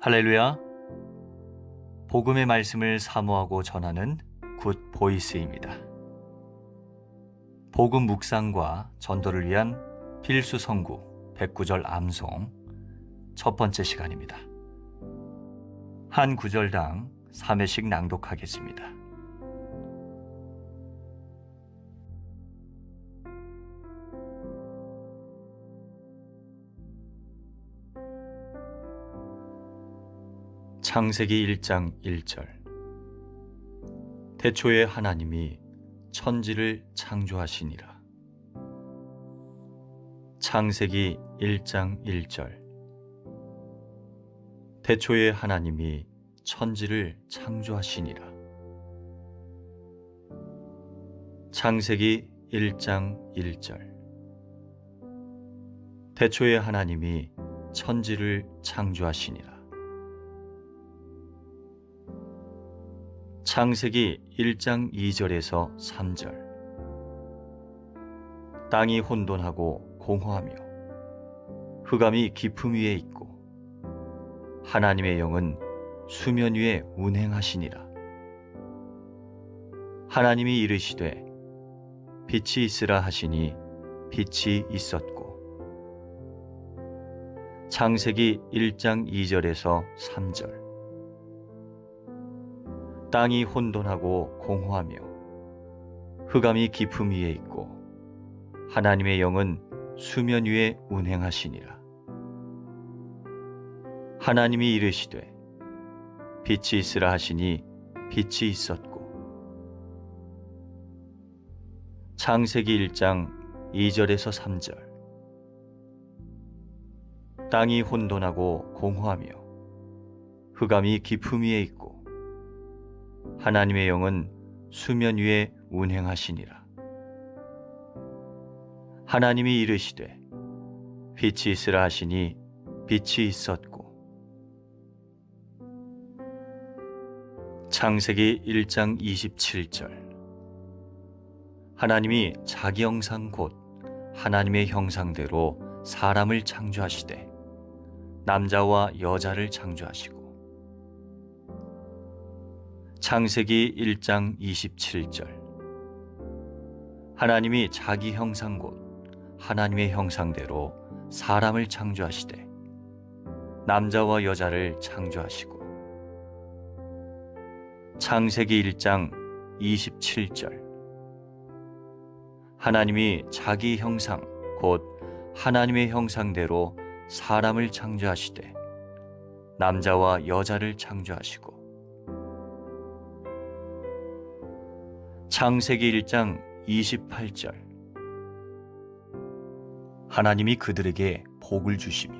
할렐루야. 복음의 말씀을 사모하고 전하는 굿 보이스입니다. 복음 묵상과 전도를 위한 필수 성구 109절 암송 첫 번째 시간입니다. 한 구절당 3회씩 낭독하겠습니다. 창세기 1장 1절. 태초에 하나님이 천지를 창조하시니라. 창세기 1장 1절. 태초에 하나님이 천지를 창조하시니라. 창세기 1장 1절. 태초에 하나님이 천지를 창조하시니라. 창세기 1장 2절에서 3절. 땅이 혼돈하고 공허하며 흑암이 깊음 위에 있고 하나님의 영은 수면 위에 운행하시니라. 하나님이 이르시되 빛이 있으라 하시니 빛이 있었고. 창세기 1장 2절에서 3절. 땅이 혼돈하고 공허하며 흑암이 깊음 위에 있고 하나님의 영은 수면 위에 운행하시니라. 하나님이 이르시되 빛이 있으라 하시니 빛이 있었고. 창세기 1장 2절에서 3절. 땅이 혼돈하고 공허하며 흑암이 깊음 위에 있고 하나님의 영은 수면 위에 운행하시니라. 하나님이 이르시되 빛이 있으라 하시니 빛이 있었고. 창세기 1장 27절. 하나님이 자기 형상 곧 하나님의 형상대로 사람을 창조하시되 남자와 여자를 창조하시고. 창세기 1장 27절. 하나님이 자기 형상 곧 하나님의 형상대로 사람을 창조하시되 남자와 여자를 창조하시고. 창세기 1장 27절. 하나님이 자기 형상 곧 하나님의 형상대로 사람을 창조하시되 남자와 여자를 창조하시고. 창세기 1장 28절. 하나님이 그들에게 복을 주시며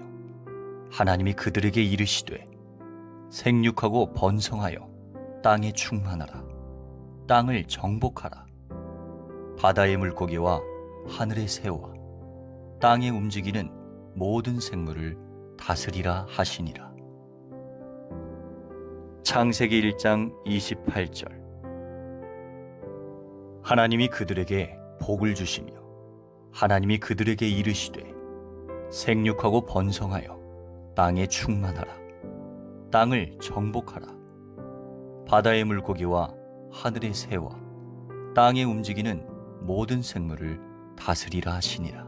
하나님이 그들에게 이르시되 생육하고 번성하여 땅에 충만하라. 땅을 정복하라. 바다의 물고기와 하늘의 새와 땅에 움직이는 모든 생물을 다스리라 하시니라. 창세기 1장 28절. 하나님이 그들에게 복을 주시며 하나님이 그들에게 이르시되 생육하고 번성하여 땅에 충만하라. 땅을 정복하라. 바다의 물고기와 하늘의 새와 땅에 움직이는 모든 생물을 다스리라 하시니라.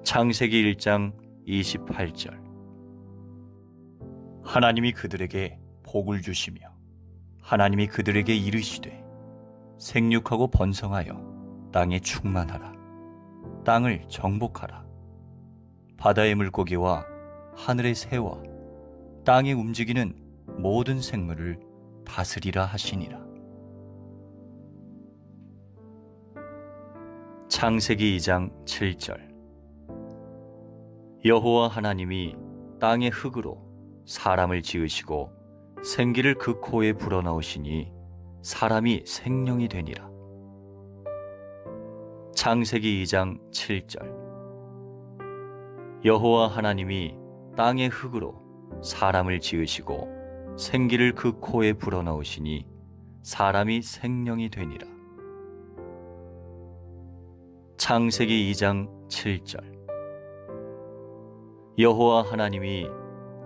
창세기 1장 28절. 하나님이 그들에게 복을 주시며 하나님이 그들에게 이르시되 생육하고 번성하여 땅에 충만하라. 땅을 정복하라. 바다의 물고기와 하늘의 새와 땅에 움직이는 모든 생물을 다스리라 하시니라. 창세기 2장 7절. 여호와 하나님이 땅의 흙으로 사람을 지으시고 생기를 그 코에 불어넣으시니 사람이 생명이 되니라. 창세기 2장 7절. 여호와 하나님이 땅의 흙으로 사람을 지으시고 생기를 그 코에 불어넣으시니 사람이 생명이 되니라. 창세기 2장 7절. 여호와 하나님이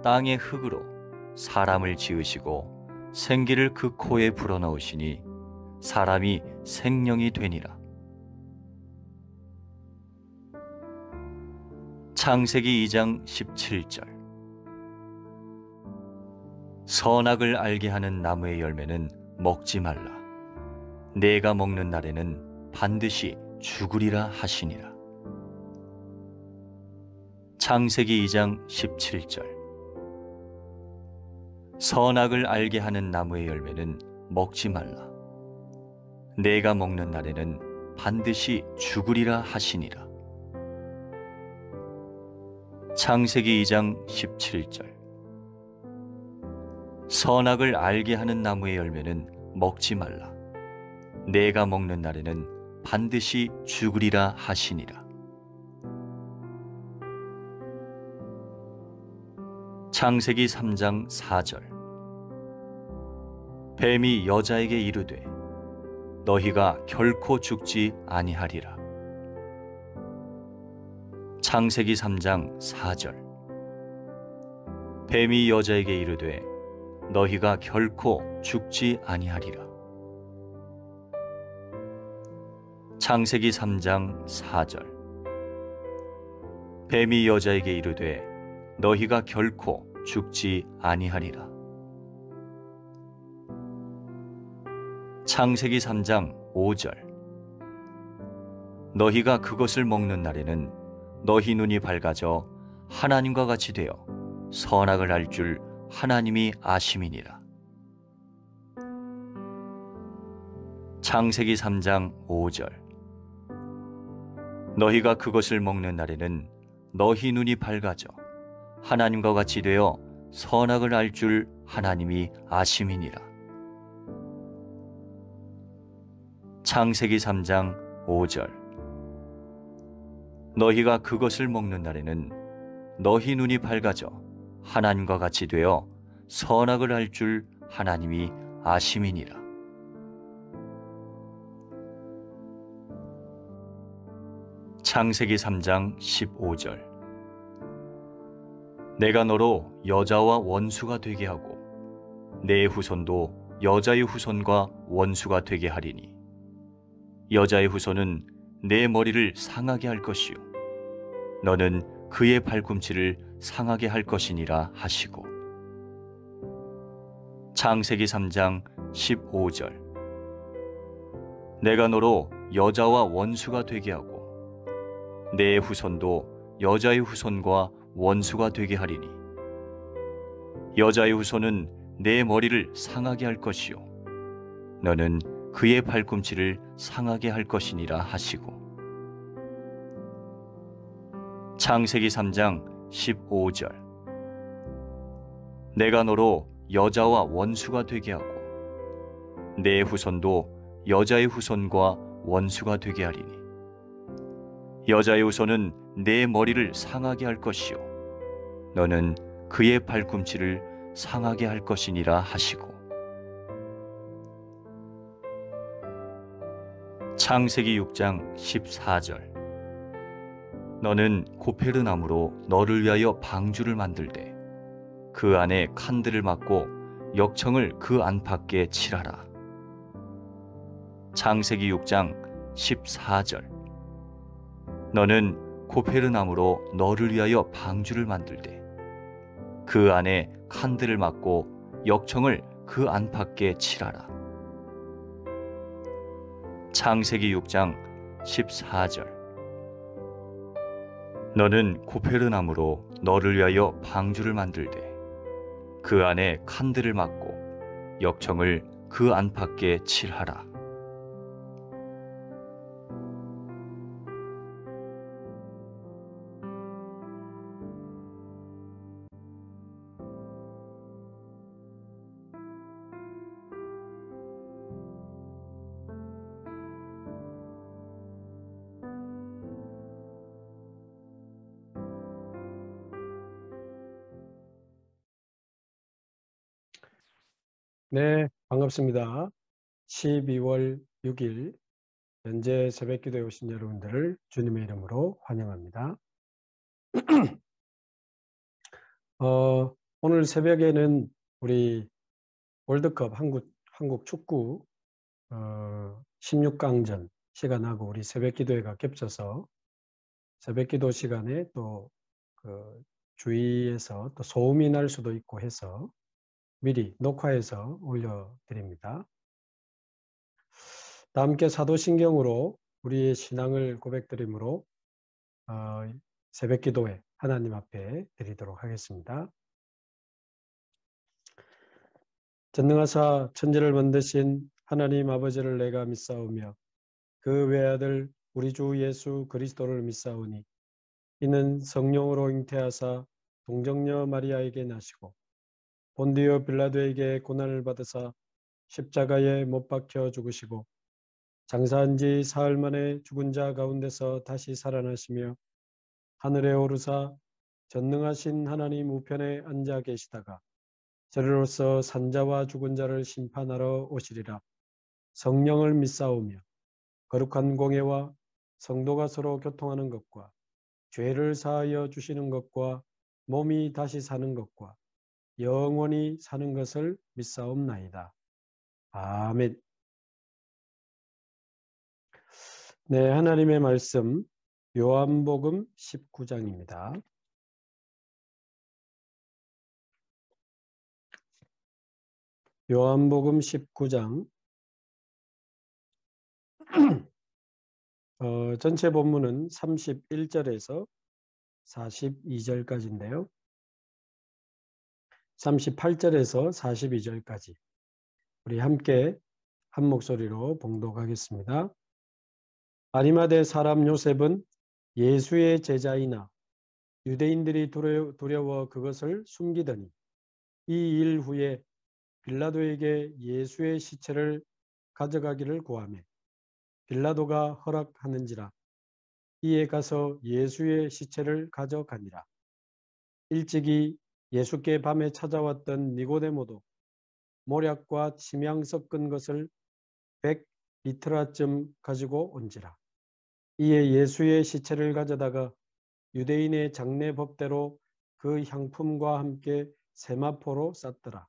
땅의 흙으로 사람을 지으시고 생기를 그 코에 불어넣으시니 사람이 생명이 되니라. 창세기 2장 17절. 선악을 알게 하는 나무의 열매는 먹지 말라. 내가 먹는 날에는 반드시 죽으리라 하시니라. 창세기 2장 17절. 선악을 알게 하는 나무의 열매는 먹지 말라. 내가 먹는 날에는 반드시 죽으리라 하시니라. 창세기 2장 17절. 선악을 알게 하는 나무의 열매는 먹지 말라. 내가 먹는 날에는 반드시 죽으리라 하시니라. 창세기 3장 4절. 뱀이 여자에게 이르되 너희가 결코 죽지 아니하리라. 창세기 3장 4절. 뱀이 여자에게 이르되 너희가 결코 죽지 아니하리라. 창세기 3장 4절. 뱀이 여자에게 이르되 너희가 결코 죽지 아니하리라. 창세기 3장 5절. 너희가 그것을 먹는 날에는 너희 눈이 밝아져 하나님과 같이 되어 선악을 알 줄 하나님이 아심이니라. 창세기 3장 5절. 너희가 그것을 먹는 날에는 너희 눈이 밝아져 하나님과 같이 되어 선악을 알 줄 하나님이 아심이니라. 창세기 3장 5절. 너희가 그것을 먹는 날에는 너희 눈이 밝아져 하나님과 같이 되어 선악을 알 줄 하나님이 아심이니라. 창세기 3장 15절. 내가 너로 여자와 원수가 되게 하고 내 후손도 여자의 후손과 원수가 되게 하리니 여자의 후손은 내 머리를 상하게 할 것이요 너는 그의 발꿈치를 상하게 할 것이니라 하시고. 창세기 3장 15절. 내가 너로 여자와 원수가 되게 하고 내 후손도 여자의 후손과 원수가 되게 하리니 여자의 후손은 내 머리를 상하게 할 것이요 너는 그의 발꿈치를 상하게 할 것이니라 하시고. 창세기 3장 15절. 내가 너로 여자와 원수가 되게 하고 내 후손도 여자의 후손과 원수가 되게 하리니 여자의 후손은 내 머리를 상하게 할 것이요 너는 그의 발꿈치를 상하게 할 것이니라 하시고. 창세기 6장 14절. 너는 고페르나무로 너를 위하여 방주를 만들되 그 안에 칸들을 막고 역청을 그 안팎에 칠하라. 창세기 6장 14절. 너는 고페르나무로 너를 위하여 방주를 만들되 그 안에 칸들을 막고 역청을 그 안팎에 칠하라. 창세기 6장 14절. 너는 고페르나무로 너를 위하여 방주를 만들되 그 안에 칸들을 막고 역청을 그 안팎에 칠하라. 네, 반갑습니다. 12월 6일 현재 새벽기도에 오신 여러분들을 주님의 이름으로 환영합니다. 오늘 새벽에는 우리 월드컵 한국 축구 16강전 시간하고 우리 새벽 기도회가 겹쳐서 새벽 기도 시간에 또 그 주위에서 또 소음이 날 수도 있고 해서 미리 녹화해서 올려드립니다. 다 함께 사도신경으로 우리의 신앙을 고백드림으로 새벽 기도회 하나님 앞에 드리도록 하겠습니다. 전능하사 천지를 만드신 하나님 아버지를 내가 믿사오며 그 외아들 우리 주 예수 그리스도를 믿사오니 이는 성령으로 잉태하사 동정녀 마리아에게 나시고 본디오 빌라도에게 고난을 받으사 십자가에 못 박혀 죽으시고 장사한 지 사흘 만에 죽은 자 가운데서 다시 살아나시며 하늘에 오르사 전능하신 하나님 우편에 앉아 계시다가 저리로서 산자와 죽은 자를 심판하러 오시리라. 성령을 믿사오며 거룩한 공예와 성도가 서로 교통하는 것과 죄를 사하여 주시는 것과 몸이 다시 사는 것과 영원히 사는 것을 믿사옵나이다. 아멘. 네, 하나님의 말씀 요한복음 19장입니다. 요한복음 19장 전체 본문은 31절에서 42절까지인데요. 38절에서 42절까지 우리 함께 한 목소리로 봉독하겠습니다. 아리마대 사람 요셉은 예수의 제자이나 유대인들이 두려워 그것을 숨기더니 이 일 후에 빌라도에게 예수의 시체를 가져가기를 구하매 빌라도가 허락하는지라. 이에 가서 예수의 시체를 가져가니라. 일찍이 예수께 밤에 찾아왔던 니고데모도 모략과 침향 섞은 것을 100리트라쯤 가지고 온지라. 이에 예수의 시체를 가져다가 유대인의 장례 법대로 그 향품과 함께 세마포로 쌌더라.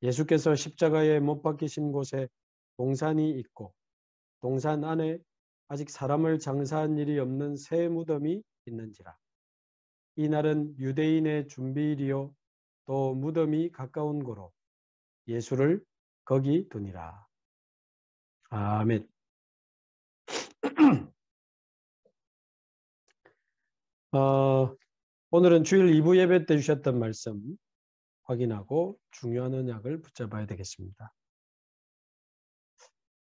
예수께서 십자가에 못 박히신 곳에 동산이 있고 동산 안에 아직 사람을 장사한 일이 없는 새 무덤이 있는지라. 이날은 유대인의 준비일이요 또 무덤이 가까운 고로 예수를 거기 두니라. 아멘. 오늘은 주일 2부 예배 때 주셨던 말씀 확인하고 중요한 언약을 붙잡아야 되겠습니다.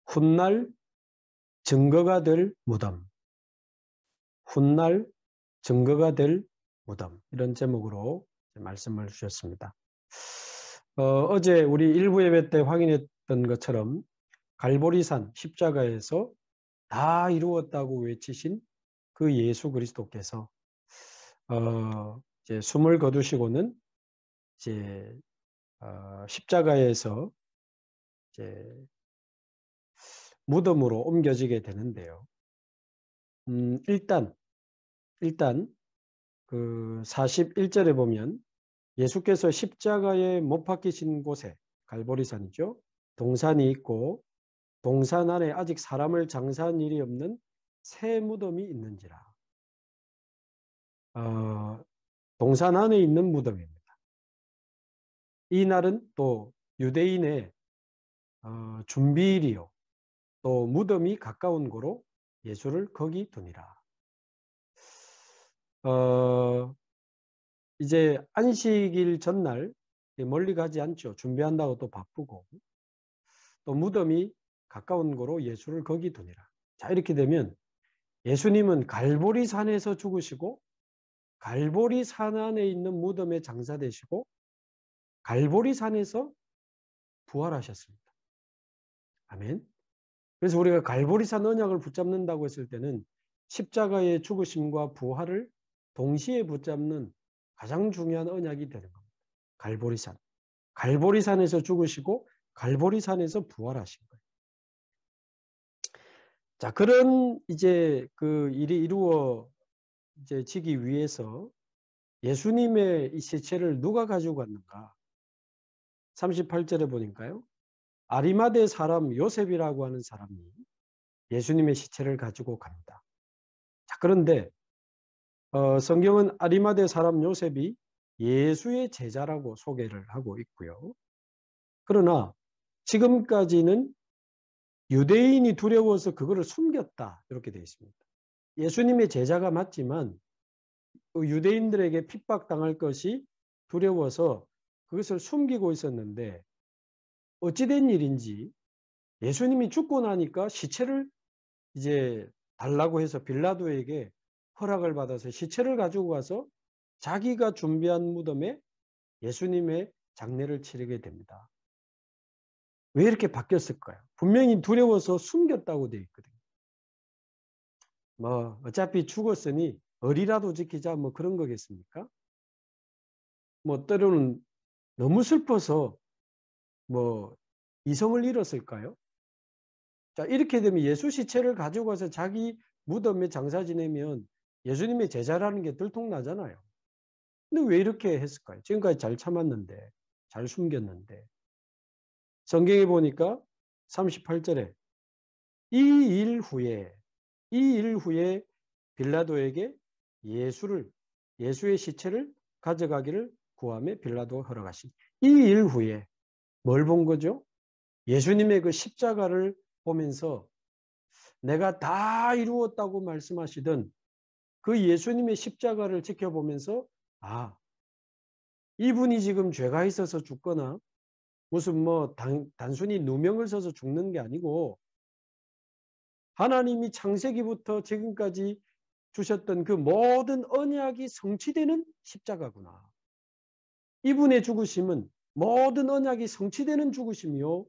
훗날 증거가 될 무덤. 훗날 증거가 될 무덤. 이런 제목으로 말씀을 주셨습니다. 어제 우리 1부 예배 때 확인했던 것처럼 갈보리산 십자가에서 다 이루었다고 외치신 그 예수 그리스도께서 이제 숨을 거두시고는 이제 십자가에서 이제 무덤으로 옮겨지게 되는데요. 일단 그 41절에 보면 예수께서 십자가에 못 박히신 곳에 갈보리산이죠. 동산이 있고 동산 안에 아직 사람을 장사한 일이 없는 새 무덤이 있는지라. 동산 안에 있는 무덤입니다. 이 날은 또 유대인의 준비일이요 또 무덤이 가까운 고로 예수를 거기 두니라. 이제 안식일 전날 멀리 가지 않죠. 준비한다고 또 바쁘고 또 무덤이 가까운 고로 예수를 거기 두니라. 자, 이렇게 되면 예수님은 갈보리산에서 죽으시고 갈보리산 안에 있는 무덤에 장사되시고 갈보리산에서 부활하셨습니다. 아멘. 그래서 우리가 갈보리산 언약을 붙잡는다고 했을 때는 십자가의 죽으심과 부활을 동시에 붙잡는 가장 중요한 언약이 되는 겁니다. 갈보리산. 갈보리산에서 죽으시고 갈보리산에서 부활하신 거예요. 자, 그런 이제 그 일이 이루어지기 위해서 예수님의 이 시체를 누가 가지고 갔는가? 38절에 보니까요. 아리마대 사람 요셉이라고 하는 사람이 예수님의 시체를 가지고 갑니다. 자, 그런데 성경은 아리마대 사람 요셉이 예수의 제자라고 소개를 하고 있고요. 그러나 지금까지는 유대인이 두려워서 그거를 숨겼다 이렇게 되어 있습니다. 예수님의 제자가 맞지만 유대인들에게 핍박당할 것이 두려워서 그것을 숨기고 있었는데 어찌된 일인지 예수님이 죽고 나니까 시체를 이제 달라고 해서 빌라도에게 허락을 받아서 시체를 가지고 가서 자기가 준비한 무덤에 예수님의 장례를 치르게 됩니다. 왜 이렇게 바뀌었을까요? 분명히 두려워서 숨겼다고 되어 있거든요. 뭐 어차피 죽었으니 어리라도 지키자 뭐 그런 거겠습니까? 뭐 때로는 너무 슬퍼서 뭐 이성을 잃었을까요? 자, 이렇게 되면 예수 시체를 가지고 가서 자기 무덤에 장사 지내면 예수님의 제자라는 게 들통나잖아요. 근데 왜 이렇게 했을까요? 지금까지 잘 참았는데, 잘 숨겼는데. 성경에 보니까 38절에 이 일 후에 빌라도에게 예수의 시체를 가져가기를 구하며 빌라도가 허락하신. 이 일 후에 뭘 본 거죠? 예수님의 그 십자가를 보면서 내가 다 이루었다고 말씀하시던 그 예수님의 십자가를 지켜보면서 아, 이분이 지금 죄가 있어서 죽거나 무슨 뭐 단순히 누명을 써서 죽는 게 아니고 하나님이 창세기부터 지금까지 주셨던 그 모든 언약이 성취되는 십자가구나. 이분의 죽으심은 모든 언약이 성취되는 죽으심이요.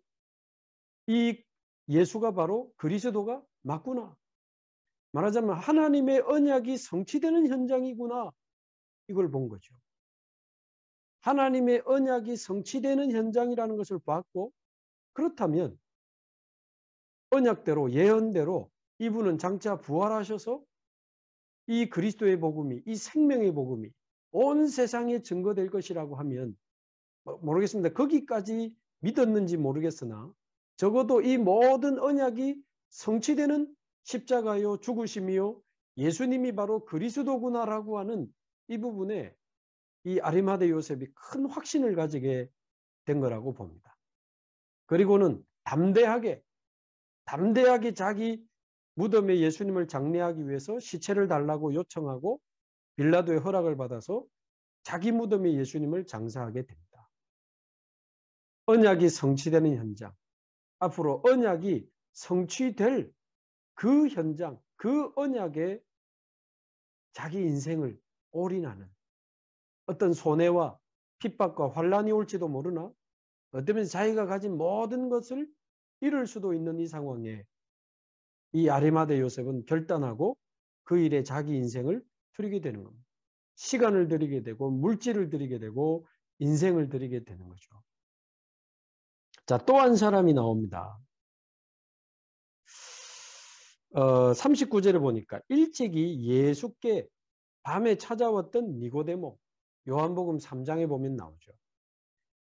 이 예수가 바로 그리스도가 맞구나. 말하자면 하나님의 언약이 성취되는 현장이구나. 이걸 본 거죠. 하나님의 언약이 성취되는 현장이라는 것을 봤고 그렇다면 언약대로 예언대로 이분은 장차 부활하셔서 이 그리스도의 복음이 이 생명의 복음이 온 세상에 증거될 것이라고 하면 모르겠습니다. 거기까지 믿었는지 모르겠으나 적어도 이 모든 언약이 성취되는 십자가요 죽으심이요 예수님이 바로 그리스도구나라고 하는 이 부분에 이 아리마대 요셉이 큰 확신을 가지게 된 거라고 봅니다. 그리고는 담대하게 자기 무덤에 예수님을 장례하기 위해서 시체를 달라고 요청하고 빌라도의 허락을 받아서 자기 무덤에 예수님을 장사하게 됩니다. 언약이 성취되는 현장, 앞으로 언약이 성취될 그 현장, 그 언약에 자기 인생을 올인하는 어떤 손해와 핍박과 환란이 올지도 모르나 어쩌면 자기가 가진 모든 것을 잃을 수도 있는 이 상황에 이 아리마대 요셉은 결단하고 그 일에 자기 인생을 들이게 되는 겁니다. 시간을 들이게 되고 물질을 들이게 되고 인생을 들이게 되는 거죠. 자, 또 한 사람이 나옵니다. 39절에 보니까 일찍이 예수께 밤에 찾아왔던 니고데모, 요한복음 3장에 보면 나오죠.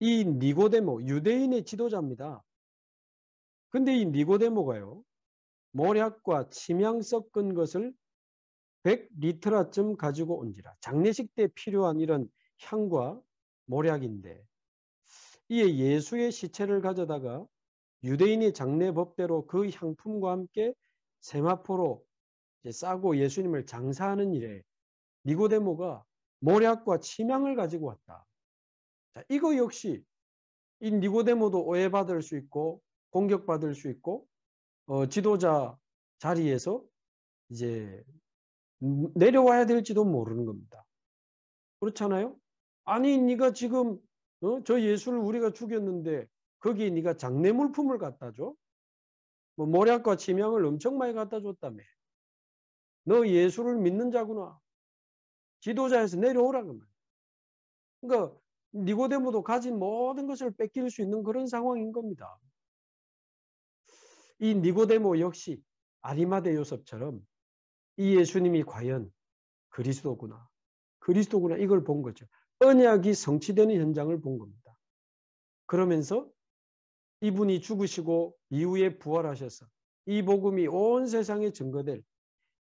이 니고데모, 유대인의 지도자입니다. 근데 이 니고데모가요, 모략과 침향 섞은 것을 100리터라쯤 가지고 온지라. 장례식 때 필요한 이런 향과 모략인데 이에 예수의 시체를 가져다가 유대인의 장례 법대로 그 향품과 함께 세마포로 싸고 예수님을 장사하는 일에 니고데모가 모략과 침향을 가지고 왔다. 자, 이거 역시 이 니고데모도 오해받을 수 있고 공격받을 수 있고 지도자 자리에서 이제 내려와야 될지도 모르는 겁니다. 그렇잖아요? 아니 네가 지금 저 예수를 우리가 죽였는데 거기에 네가 장례 물품을 갖다 줘? 뭐 모략과 침향을 엄청 많이 갖다 줬다며. 너 예수를 믿는 자구나. 지도자에서 내려오라 그 말. 그러니까 니고데모도 가진 모든 것을 뺏길 수 있는 그런 상황인 겁니다. 이 니고데모 역시 아리마대 요셉처럼 이 예수님이 과연 그리스도구나. 그리스도구나 이걸 본 거죠. 언약이 성취되는 현장을 본 겁니다. 그러면서 이분이 죽으시고 이후에 부활하셔서 이 복음이 온 세상에 증거될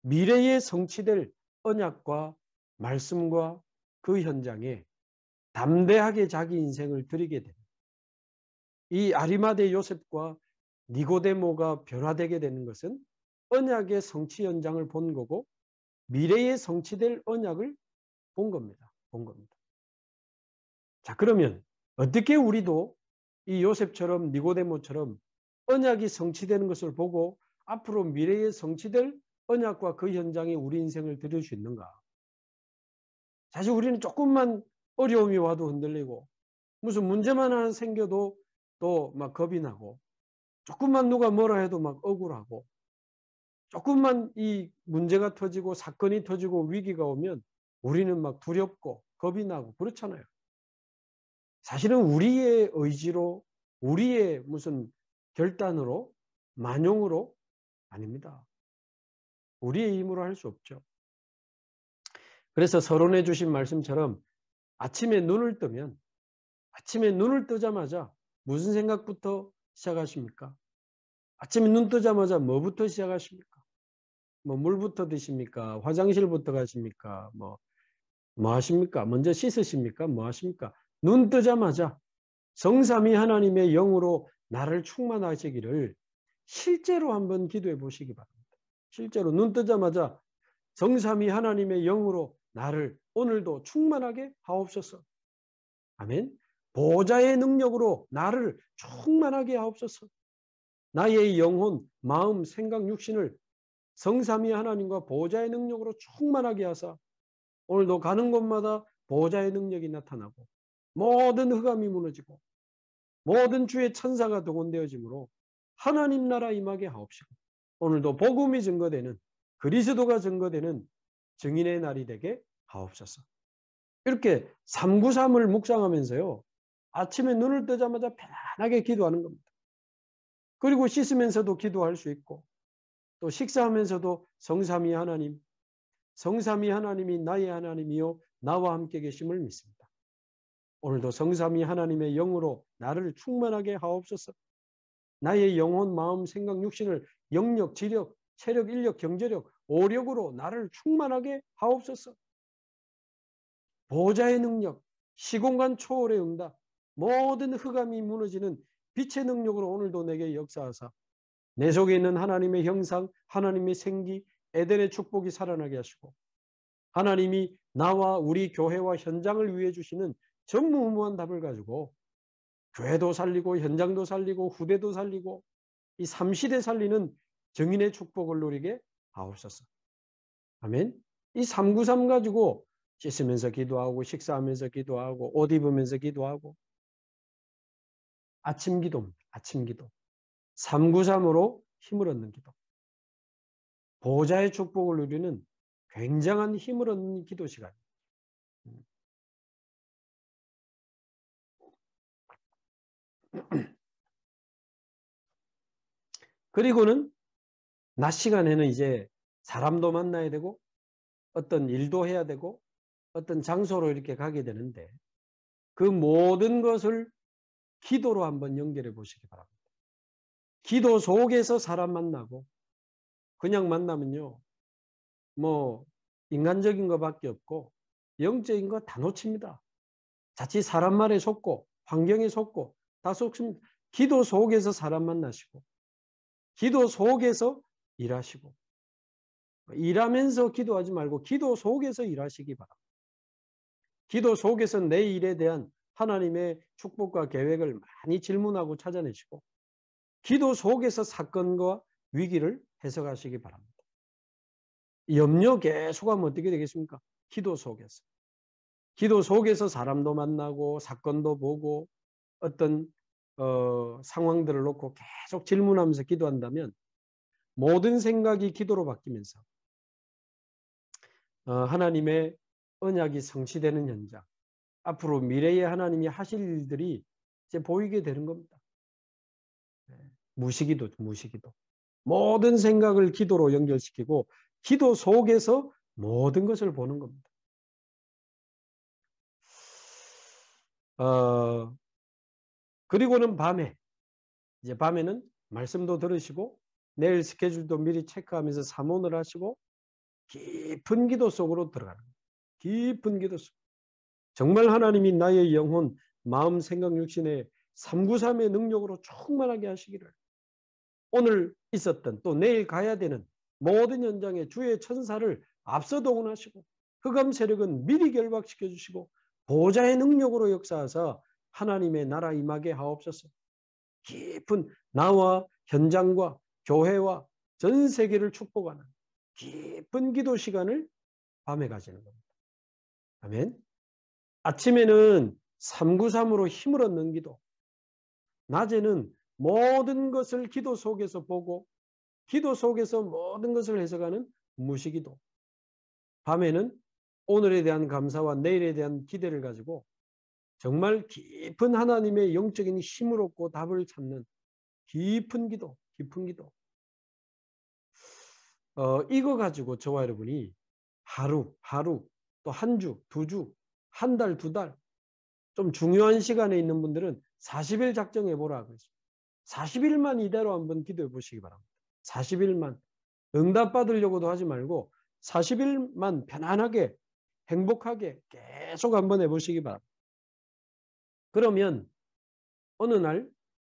미래에 성취될 언약과 말씀과 그 현장에 담대하게 자기 인생을 드리게 됩니다. 이 아리마대 요셉과 니고데모가 변화되게 되는 것은 언약의 성취 현장을 본 거고 미래에 성취될 언약을 본 겁니다. 본 겁니다. 자, 그러면 어떻게 우리도 이 요셉처럼 니고데모처럼 언약이 성취되는 것을 보고 앞으로 미래에 성취될 언약과 그 현장에 우리 인생을 드릴 수 있는가? 사실 우리는 조금만 어려움이 와도 흔들리고 무슨 문제만 하나 생겨도 또 막 겁이 나고 조금만 누가 뭐라 해도 막 억울하고 조금만 이 문제가 터지고 사건이 터지고 위기가 오면 우리는 막 두렵고 겁이 나고 그렇잖아요. 사실은 우리의 의지로 우리의 무슨 결단으로 만용으로 아닙니다. 우리의 힘으로 할 수 없죠. 그래서 서론해 주신 말씀처럼 아침에 눈을 뜨자마자 무슨 생각부터 시작하십니까? 아침에 눈 뜨자마자 뭐부터 시작하십니까? 뭐 물부터 드십니까? 화장실부터 가십니까? 뭐 하십니까? 먼저 씻으십니까? 뭐 하십니까? 눈 뜨자마자 성삼위 하나님의 영으로 나를 충만하시기를 실제로 한번 기도해 보시기 바랍니다. 실제로 눈 뜨자마자 성삼위 하나님의 영으로 나를 오늘도 충만하게 하옵소서. 아멘. 보좌의 능력으로 나를 충만하게 하옵소서. 나의 영혼, 마음, 생각, 육신을 성삼위 하나님과 보좌의 능력으로 충만하게 하사 오늘도 가는 곳마다 보좌의 능력이 나타나고 모든 흑암이 무너지고 모든 주의 천사가 동원되어지므로 하나님 나라 임하게 하옵시고 오늘도 복음이 증거되는 그리스도가 증거되는 증인의 날이 되게 하옵소서. 이렇게 393을 묵상하면서요. 아침에 눈을 뜨자마자 편안하게 기도하는 겁니다. 그리고 씻으면서도 기도할 수 있고 또 식사하면서도 성삼위 하나님, 성삼위 하나님이 나의 하나님이요 나와 함께 계심을 믿습니다. 오늘도 성삼위 하나님의 영으로 나를 충만하게 하옵소서. 나의 영혼, 마음, 생각, 육신을 영력, 지력, 체력, 인력, 경제력, 오력으로 나를 충만하게 하옵소서. 보좌의 능력, 시공간 초월의 응답, 모든 흑암이 무너지는 빛의 능력으로 오늘도 내게 역사하사 내 속에 있는 하나님의 형상, 하나님의 생기, 에덴의 축복이 살아나게 하시고 하나님이 나와 우리 교회와 현장을 위해 주시는 전무후무한 답을 가지고 교회도 살리고 현장도 살리고 후대도 살리고 이 3시대 살리는 정인의 축복을 누리게 하옵소서. 아멘. 이 393 가지고 씻으면서 기도하고 식사하면서 기도하고 옷 입으면서 기도하고 아침 기도입니다. 아침 기도. 393으로 힘을 얻는 기도. 보좌의 축복을 누리는 굉장한 힘을 얻는 기도 시간입니다. 그리고는 낮 시간에는 이제 사람도 만나야 되고 어떤 일도 해야 되고 어떤 장소로 이렇게 가게 되는데 그 모든 것을 기도로 한번 연결해 보시기 바랍니다. 기도 속에서 사람 만나고 그냥 만나면요. 뭐 인간적인 것밖에 없고 영적인 거 다 놓칩니다. 자칫 사람 말에 속고 환경에 속고 다 속습니다. 기도 속에서 사람 만나시고 기도 속에서 일하시고 일하면서 기도하지 말고 기도 속에서 일하시기 바랍니다. 기도 속에서 내 일에 대한 하나님의 축복과 계획을 많이 질문하고 찾아내시고 기도 속에서 사건과 위기를 해석하시기 바랍니다. 염려 계속하면 어떻게 되겠습니까? 기도 속에서. 기도 속에서 사람도 만나고 사건도 보고 어떤 상황들을 놓고 계속 질문하면서 기도한다면 모든 생각이 기도로 바뀌면서 하나님의 언약이 성취되는 현장, 앞으로 미래에 하나님이 하실 일들이 이제 보이게 되는 겁니다. 무시기도. 모든 생각을 기도로 연결시키고 기도 속에서 모든 것을 보는 겁니다. 그리고는 이제 밤에는 말씀도 들으시고 내일 스케줄도 미리 체크하면서 사모를 하시고 깊은 기도 속으로 들어가는 거예요. 깊은 기도 속. 정말 하나님이 나의 영혼, 마음, 생각, 육신의 393의 능력으로 충만하게 하시기를, 오늘 있었던 또 내일 가야 되는 모든 현장에 주의 천사를 앞서 동원하시고 흑암 세력은 미리 결박시켜 주시고 보좌의 능력으로 역사하사 하나님의 나라 임하게 하옵소서. 깊은 나와 현장과 교회와 전 세계를 축복하는 깊은 기도 시간을 밤에 가지는 겁니다. 아멘. 아침에는 393으로 힘을 얻는 기도, 낮에는 모든 것을 기도 속에서 보고 기도 속에서 모든 것을 해석하는 무시기도, 밤에는 오늘에 대한 감사와 내일에 대한 기대를 가지고 정말 깊은 하나님의 영적인 힘을 얻고 답을 찾는 깊은 기도, 깊은 기도. 이거 가지고 저와 여러분이 하루, 또 한 주, 두 주, 한 달, 두 달, 좀 중요한 시간에 있는 분들은 40일 작정해 보라 그랬어요. 40일만 이대로 한번 기도해 보시기 바랍니다. 40일만. 응답받으려고도 하지 말고 40일만 편안하게, 행복하게 계속 한번 해보시기 바랍니다. 그러면 어느 날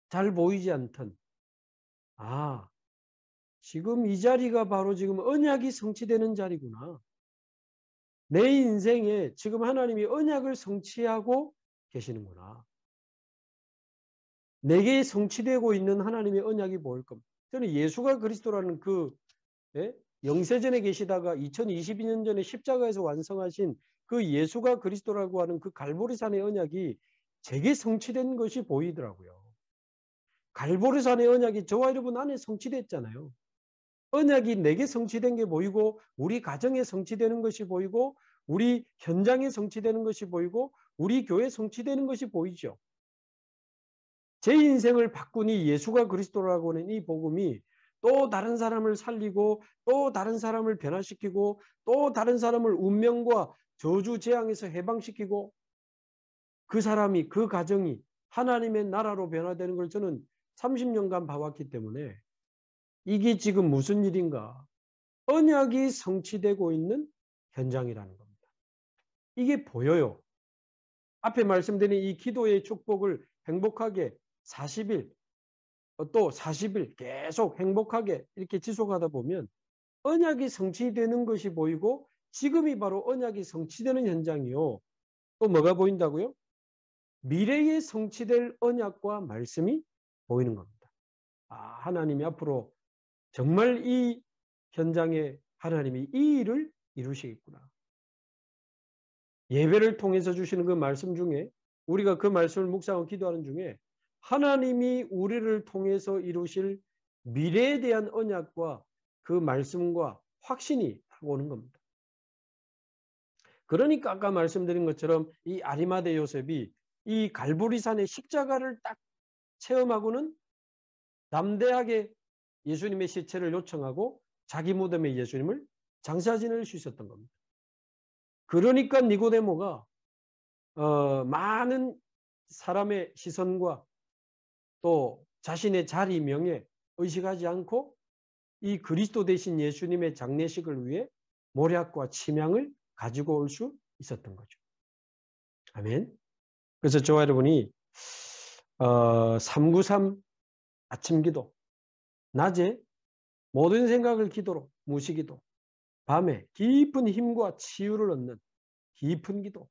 잘 보이지 않던, 지금 이 자리가 바로 지금 언약이 성취되는 자리구나. 내 인생에 지금 하나님이 언약을 성취하고 계시는구나. 내게 성취되고 있는 하나님의 언약이 보일 겁니다. 저는 예수가 그리스도라는 그 영세전에 계시다가 2022년 전에 십자가에서 완성하신 그 예수가 그리스도라고 하는 그 갈보리산의 언약이 제게 성취된 것이 보이더라고요. 갈보리산의 언약이 저와 여러분 안에 성취됐잖아요. 언약이 내게 성취된 게 보이고 우리 가정에 성취되는 것이 보이고 우리 현장에 성취되는 것이 보이고 우리 교회에 성취되는 것이 보이죠. 제 인생을 바꾸니 예수가 그리스도라고 하는 이 복음이 또 다른 사람을 살리고 또 다른 사람을 변화시키고 또 다른 사람을 운명과 저주 재앙에서 해방시키고 그 사람이, 그 가정이 하나님의 나라로 변화되는 걸 저는 30년간 봐왔기 때문에 이게 지금 무슨 일인가? 언약이 성취되고 있는 현장이라는 겁니다. 이게 보여요. 앞에 말씀드린 이 기도의 축복을 행복하게 40일, 또 40일 계속 행복하게 이렇게 지속하다 보면 언약이 성취되는 것이 보이고 지금이 바로 언약이 성취되는 현장이요. 또 뭐가 보인다고요? 미래에 성취될 언약과 말씀이 보이는 겁니다. 하나님이 앞으로 정말 이 현장에 하나님이 이 일을 이루시겠구나. 예배를 통해서 주시는 그 말씀 중에 우리가 그 말씀을 묵상하고 기도하는 중에 하나님이 우리를 통해서 이루실 미래에 대한 언약과 그 말씀과 확신이 오는 겁니다. 그러니까 아까 말씀드린 것처럼 이 아리마대 요셉이 이 갈보리산의 십자가를 딱 체험하고는 담대하게 예수님의 시체를 요청하고 자기 무덤에 예수님을 장사 지낼 수 있었던 겁니다. 그러니까 니고데모가 많은 사람의 시선과 또 자신의 자리 명예 의식하지 않고 이 그리스도 되신 예수님의 장례식을 위해 모략과 침향을 가지고 올 수 있었던 거죠. 아멘. 그래서 저와 여러분이 393 아침 기도, 낮에 모든 생각을 기도로 무시기도, 밤에 깊은 힘과 치유를 얻는 깊은 기도,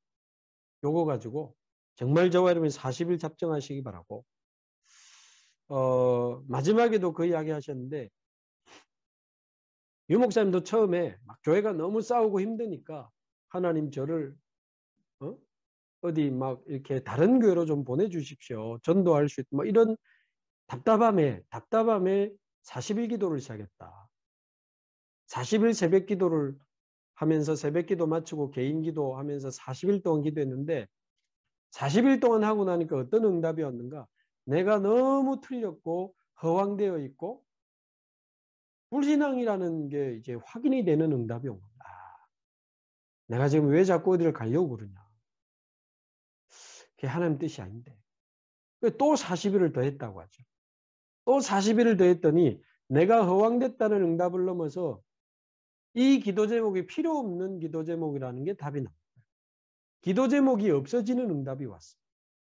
요거 가지고 정말 저와 여러분이 40일 작정하시기 바라고, 마지막에도 그 이야기 하셨는데, 유 목사님도 처음에 막 교회가 너무 싸우고 힘드니까 하나님 저를 어디 막 이렇게 다른 교회로 좀 보내주십시오. 전도할 수 있고 뭐 이런 답답함에 40일 기도를 시작했다. 40일 새벽 기도를 하면서 새벽 기도 마치고 개인 기도 하면서 40일 동안 기도했는데 40일 동안 하고 나니까 어떤 응답이 왔는가? 내가 너무 틀렸고 허황되어 있고 불신앙이라는 게 이제 확인이 되는 응답이 온 겁니다. 내가 지금 왜 자꾸 어디를 가려고 그러냐. 그게 하나님 뜻이 아닌데. 또 40일을 더했다고 하죠. 또 40일을 더했더니 내가 허황됐다는 응답을 넘어서 이 기도 제목이 필요 없는 기도 제목이라는 게 답이 나옵니다. 기도 제목이 없어지는 응답이 왔어.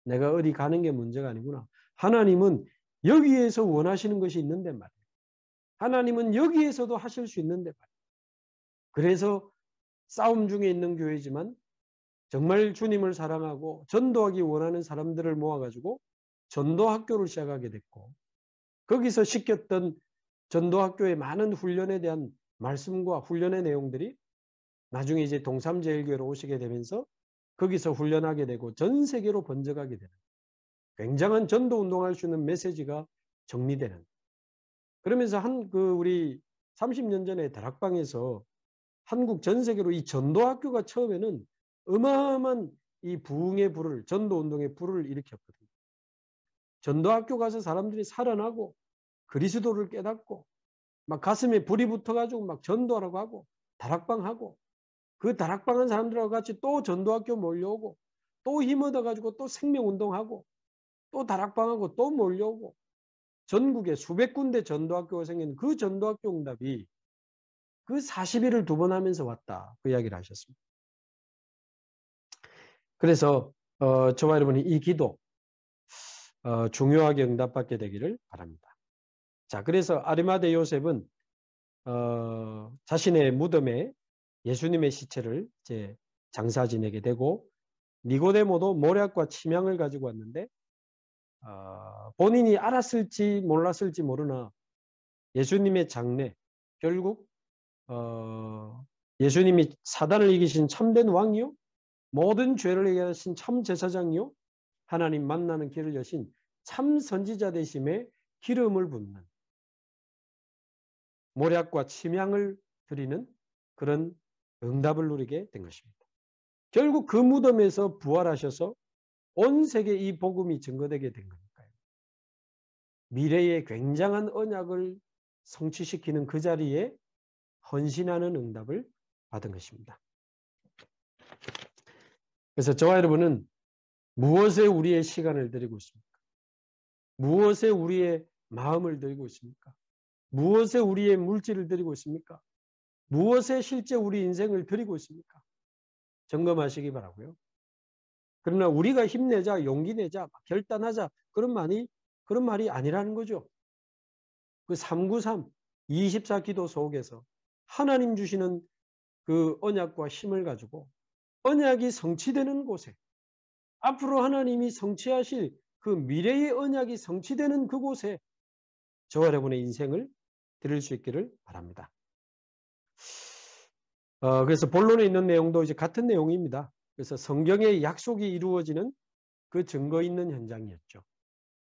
내가 어디 가는 게 문제가 아니구나. 하나님은 여기에서 원하시는 것이 있는데 말이에요. 하나님은 여기에서도 하실 수 있는데 말이에요. 그래서 싸움 중에 있는 교회지만 정말 주님을 사랑하고 전도하기 원하는 사람들을 모아가지고 전도학교를 시작하게 됐고 거기서 시켰던 전도학교의 많은 훈련에 대한 말씀과 훈련의 내용들이 나중에 이제 동삼제일교회로 오시게 되면서 거기서 훈련하게 되고 전 세계로 번져가게 되는 굉장한 전도 운동할 수 있는 메시지가 정리되는 그러면서 우리 30년 전에 다락방에서 한국 전 세계로 이 전도학교가 처음에는 어마어마한 이 부흥의 불을 전도 운동의 불을 일으켰거든요. 전도학교 가서 사람들이 살아나고 그리스도를 깨닫고 막 가슴에 불이 붙어가지고 막 전도하라고 하고 다락방하고 그 다락방한 사람들하고 같이 또 전도학교 몰려오고 또 힘 얻어가지고 또 생명운동하고 또 다락방하고 또 몰려오고 전국에 수백 군데 전도학교가 생긴 그 전도학교 응답이 그 40일을 2번 하면서 왔다. 그 이야기를 하셨습니다. 그래서 저와 여러분이 이 기도 중요하게 응답받게 되기를 바랍니다. 자, 그래서 아리마대 요셉은 자신의 무덤에 예수님의 시체를 이제 장사 지내게 되고 니고데모도 모략과 침향을 가지고 왔는데 본인이 알았을지 몰랐을지 모르나 예수님의 장래 결국 예수님이 사단을 이기신 참된 왕이요 모든 죄를 해결하신 참 제사장이요 하나님 만나는 길을 여신 참 선지자 되심에 기름을 붓는 모략과 침향을 드리는 그런 응답을 누리게 된 것입니다. 결국 그 무덤에서 부활하셔서 온 세계에 이 복음이 증거되게 된 거니까요. 미래의 굉장한 언약을 성취시키는 그 자리에 헌신하는 응답을 받은 것입니다. 그래서 저와 여러분은 무엇에 우리의 시간을 드리고 있습니까? 무엇에 우리의 마음을 드리고 있습니까? 무엇에 우리의 물질을 드리고 있습니까? 무엇에 실제 우리 인생을 드리고 있습니까? 점검하시기 바라고요. 그러나 우리가 힘내자, 용기 내자, 결단하자 그런 말이 아니라는 거죠. 그 393, 24기도 속에서 하나님 주시는 그 언약과 힘을 가지고 언약이 성취되는 곳에 앞으로 하나님이 성취하실 그 미래의 언약이 성취되는 그곳에 저와 여러분의 인생을 드릴 수 있기를 바랍니다. 그래서 본론에 있는 내용도 이제 같은 내용입니다. 그래서 성경의 약속이 이루어지는 그 증거 있는 현장이었죠.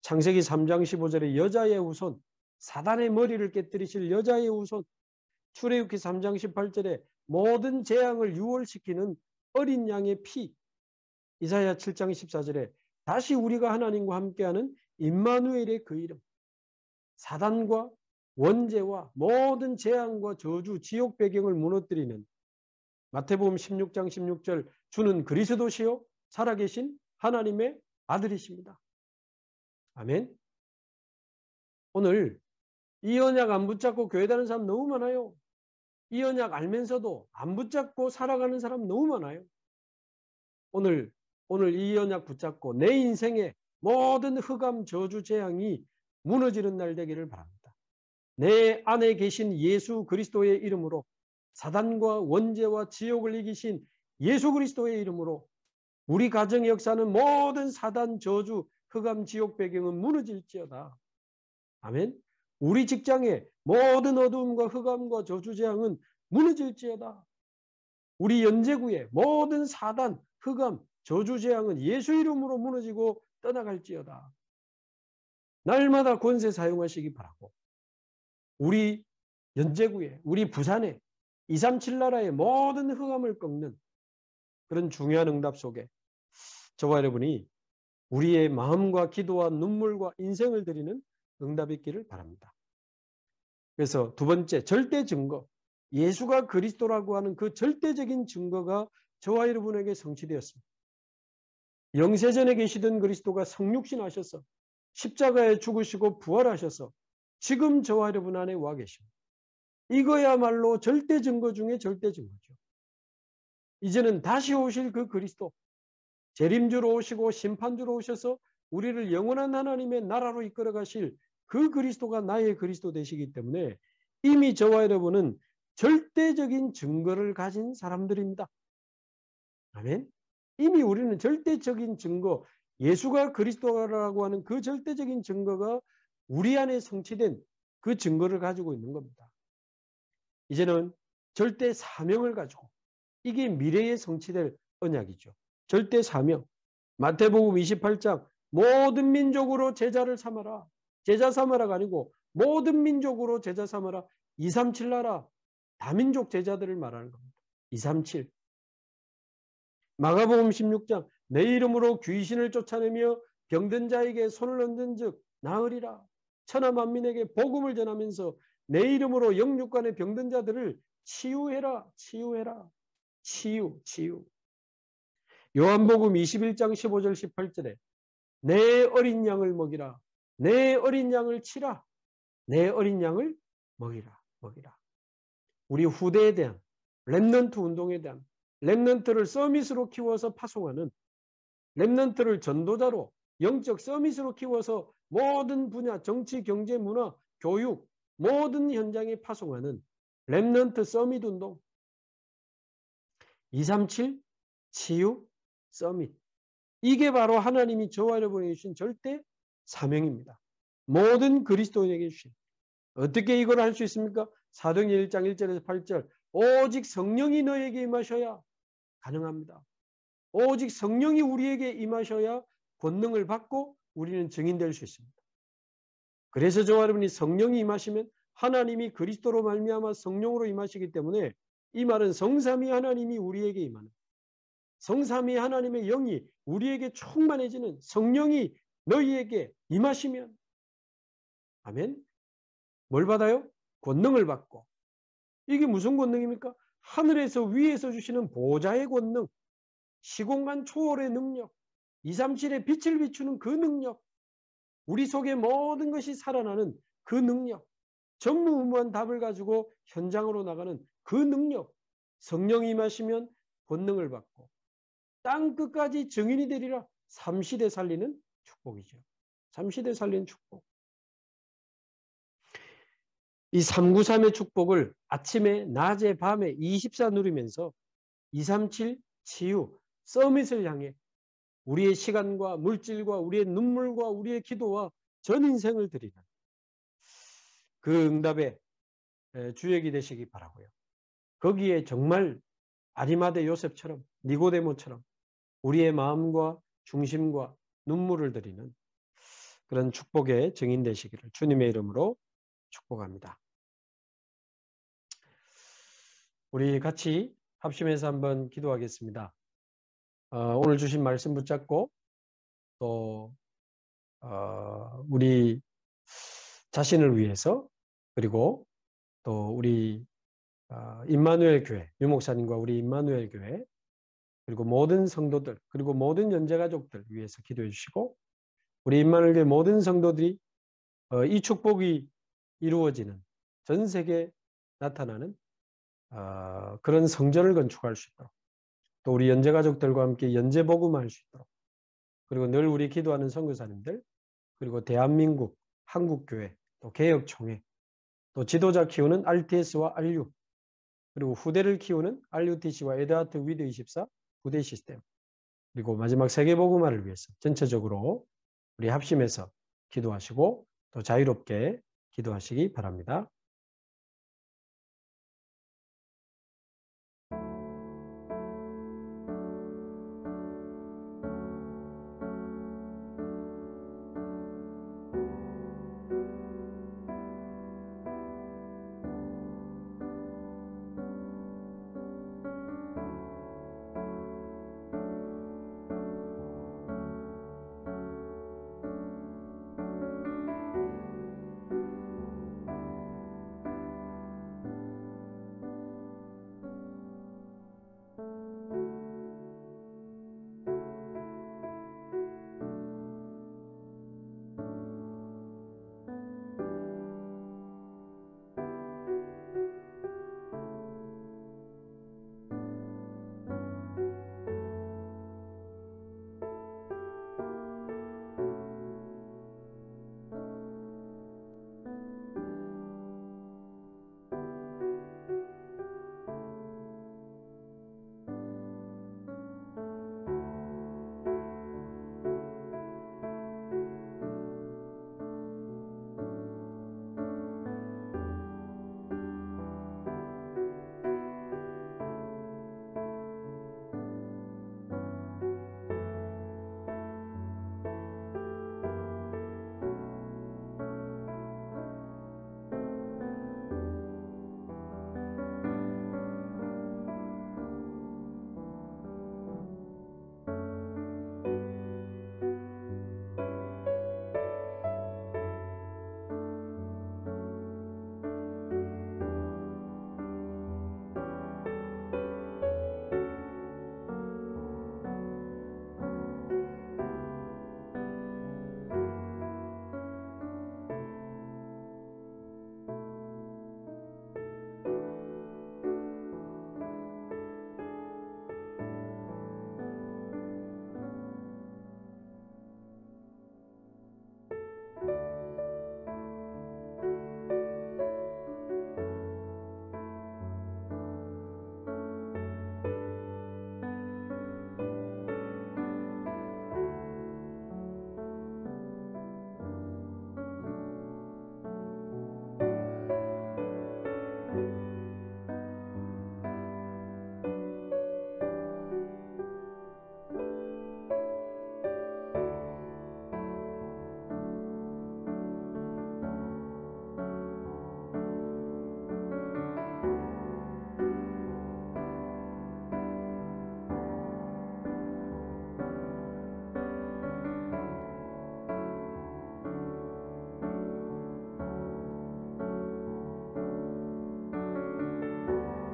창세기 3장 15절에 여자의 후손, 사단의 머리를 깨뜨리실 여자의 후손, 출애굽기 3장 18절에 모든 재앙을 유월시키는 어린 양의 피, 이사야 7장 14절에 다시 우리가 하나님과 함께하는 임마누엘의 그 이름, 사단과 원죄와 모든 재앙과 저주, 지옥 배경을 무너뜨리는 마태복음 16장 16절 주는 그리스도시요 살아계신 하나님의 아들이십니다. 아멘. 오늘 이 언약 안 붙잡고 교회 다니는 사람 너무 많아요. 이 언약 알면서도 안 붙잡고 살아가는 사람 너무 많아요. 오늘 이 언약 붙잡고 내 인생의 모든 흑암 저주 재앙이 무너지는 날 되기를 바랍니다. 내 안에 계신 예수 그리스도의 이름으로 사단과 원죄와 지옥을 이기신 예수 그리스도의 이름으로 우리 가정의 역사는 모든 사단 저주 흑암 지옥 배경은 무너질지어다. 아멘. 우리 직장의 모든 어두움과 흑암과 저주 재앙은 무너질지어다. 우리 연제구의 모든 사단 흑암 저주 재앙은 예수 이름으로 무너지고 떠나갈지어다. 날마다 권세 사용하시기 바라고 우리 연제구에 우리 부산에 237 나라의 모든 흑암을 꺾는 그런 중요한 응답 속에 저와 여러분이 우리의 마음과 기도와 눈물과 인생을 드리는 응답이 있기를 바랍니다. 그래서 두 번째 절대 증거 예수가 그리스도라고 하는 그 절대적인 증거가 저와 여러분에게 성취되었습니다. 영세전에 계시던 그리스도가 성육신 하셔서 십자가에 죽으시고 부활하셔서 지금 저와 여러분 안에 와 계십니다. 이거야말로 절대 증거 중에 절대 증거죠. 이제는 다시 오실 그 그리스도, 재림주로 오시고 심판주로 오셔서 우리를 영원한 하나님의 나라로 이끌어 가실 그 그리스도가 나의 그리스도 되시기 때문에 이미 저와 여러분은 절대적인 증거를 가진 사람들입니다. 아멘. 이미 우리는 절대적인 증거, 예수가 그리스도라고 하는 그 절대적인 증거가 우리 안에 성취된 그 증거를 가지고 있는 겁니다. 이제는 절대 사명을 가지고, 이게 미래에 성취될 언약이죠. 절대 사명. 마태복음 28장 모든 민족으로 제자를 삼아라. 제자 삼아라가 아니고 모든 민족으로 제자 삼아라. 237 나라 다민족 제자들을 말하는 겁니다. 237. 마가복음 16장 내 이름으로 귀신을 쫓아내며 병든 자에게 손을 얹은 즉 나으리라. 천하 만민에게 복음을 전하면서 내 이름으로 영육간의 병든 자들을 치유해라. 치유해라. 치유. 요한복음 21장 15절 18절에 내 어린 양을 먹이라. 내 어린 양을 치라. 내 어린 양을 먹이라. 우리 후대에 대한 렘넌트 운동에 대한 렘넌트를 서밋으로 키워서 파송하는, 렘넌트를 전도자로 영적 서밋으로 키워서 모든 분야, 정치, 경제, 문화, 교육 모든 현장에 파송하는 렘넌트 서밋 운동. 237 치유 서밋. 이게 바로 하나님이 저와 여러분에게 주신 절대 사명입니다. 모든 그리스도인에게 주신. 어떻게 이걸 할 수 있습니까? 사도행전 1장 1절에서 8절 오직 성령이 너에게 임하셔야 가능합니다. 오직 성령이 우리에게 임하셔야 권능을 받고 우리는 증인될 수 있습니다. 그래서 저와 여러분이 성령이 임하시면 하나님이 그리스도로 말미암아 성령으로 임하시기 때문에 이 말은 성삼위 하나님이 우리에게 임하는, 성삼위 하나님의 영이 우리에게 충만해지는, 성령이 너희에게 임하시면 아멘. 뭘 받아요? 권능을 받고. 이게 무슨 권능입니까? 하늘에서 위에서 주시는 보좌의 권능, 시공간 초월의 능력, 237의 빛을 비추는 그 능력, 우리 속에 모든 것이 살아나는 그 능력, 전무후무한 답을 가지고 현장으로 나가는 그 능력, 성령이 임하시면 권능을 받고 땅 끝까지 증인이 되리라. 3시대 살리는 축복이죠. 3시대 살리는 축복. 이 393의 축복을 아침에 낮에 밤에 24 누리면서 237 치유 서밋을 향해 우리의 시간과 물질과 우리의 눈물과 우리의 기도와 전 인생을 드리는 그 응답의 주역이 되시기 바라고요. 거기에 정말 아리마대 요셉처럼 니고데모처럼 우리의 마음과 중심과 눈물을 드리는 그런 축복의 증인 되시기를 주님의 이름으로 축복합니다. 우리 같이 합심해서 한번 기도하겠습니다. 오늘 주신 말씀 붙잡고 또 우리 자신을 위해서 그리고 또 우리 임마누엘 교회, 유목사님과 우리 임마누엘 교회 그리고 모든 성도들 그리고 모든 연제가족들 위해서 기도해 주시고 우리 임마누엘 교회 모든 성도들이 이 축복이 이루어지는 전 세계에 나타나는 그런 성전을 건축할 수 있도록 또 우리 연제가족들과 함께 연제복음할 수 있도록 그리고 늘 우리 기도하는 선교사님들 그리고 대한민국, 한국교회, 또 개혁총회 또 지도자 키우는 RTS와 RU 그리고 후대를 키우는 RUTC와 에드하트 위드 24 후대 시스템 그리고 마지막 세계복음화를 위해서 전체적으로 우리 합심해서 기도하시고 또 자유롭게 기도하시기 바랍니다.